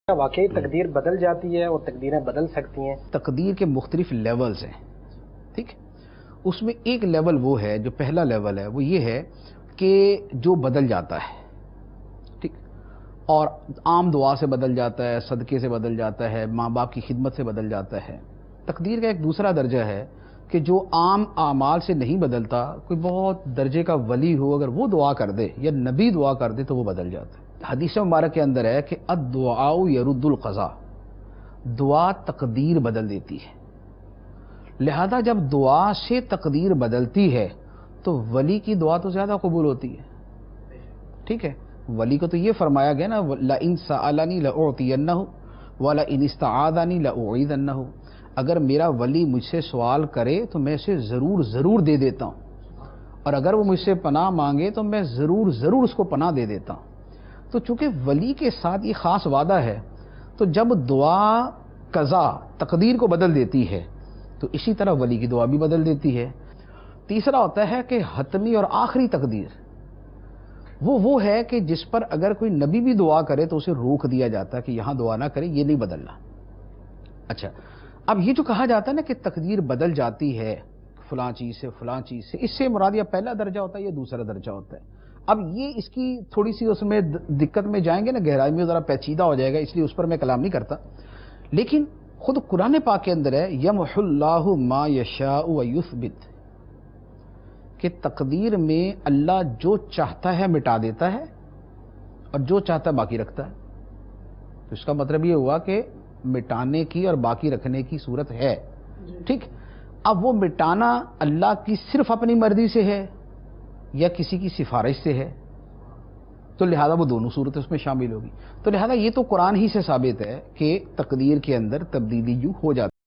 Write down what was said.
واقعی تقدیر بدل جاتی ہے اور تقدیریں بدل سکتی ہیں؟ تقدیر کے مختلف لیولز ہیں، ٹھیک. اس میں ایک لیول وہ ہے، جو پہلا لیول ہے وہ یہ ہے کہ جو بدل جاتا ہے، ٹھیک، اور عام دعا سے بدل جاتا ہے، صدقے سے بدل جاتا ہے، ماں باپ کی خدمت سے بدل جاتا ہے. تقدیر کا ایک دوسرا درجہ ہے کہ جو عام اعمال سے نہیں بدلتا، کوئی بہت درجے کا ولی ہو اگر وہ دعا کر دے یا نبی دعا کر دے تو وہ بدل جاتا ہے. حدیث مبارک کے اندر ہے کہ الدعاء یرد القضاء، دعا تقدیر بدل دیتی ہے. لہذا جب دعا سے تقدیر بدلتی ہے تو ولی کی دعا تو زیادہ قبول ہوتی ہے، ٹھیک ہے. ولی کو تو یہ فرمایا گیا نا، لَإِن سَأَلَنِي لَأُعْطِيَنَّهُ وَلَإِنِ اسْتَعَاذَنِي لَأُعِيذَنَّهُ. اگر میرا ولی مجھ سے سوال کرے تو میں اسے ضرور دے دیتا ہوں، اور اگر وہ مجھ سے پناہ مانگے تو میں ضرور اس کو پناہ دے دیتا ہوں. تو چونکہ ولی کے ساتھ یہ خاص وعدہ ہے، تو جب دعا قضا تقدیر کو بدل دیتی ہے تو اسی طرح ولی کی دعا بھی بدل دیتی ہے. تیسرا ہوتا ہے کہ حتمی اور آخری تقدیر، وہ ہے کہ جس پر اگر کوئی نبی بھی دعا کرے تو اسے روک دیا جاتا ہے کہ یہاں دعا نہ کرے، یہ نہیں بدلنا. اچھا، اب یہ جو کہا جاتا ہے نا کہ تقدیر بدل جاتی ہے فلاں چیز سے فلاں چیز سے، اس سے مراد یا پہلا درجہ ہوتا ہے یا دوسرا درجہ ہوتا ہے. اب یہ اس کی تھوڑی سی اس میں دقت میں جائیں گے نا، گہرائی میں ذرا پیچیدہ ہو جائے گا، اس لیے اس پر میں کلام نہیں کرتا. لیکن خود قرآن پاک کے اندر ہے یمحو اللہ ما یشاء ویثبت، کہ تقدیر میں اللہ جو چاہتا ہے مٹا دیتا ہے اور جو چاہتا ہے باقی رکھتا ہے. تو اس کا مطلب یہ ہوا کہ مٹانے کی اور باقی رکھنے کی صورت ہے، ٹھیک. اب وہ مٹانا اللہ کی صرف اپنی مرضی سے ہے یا کسی کی سفارش سے ہے، تو لہذا وہ دونوں صورتیں اس میں شامل ہوگی. تو لہذا یہ تو قرآن ہی سے ثابت ہے کہ تقدیر کے اندر تبدیلی یوں ہو جاتی ہے.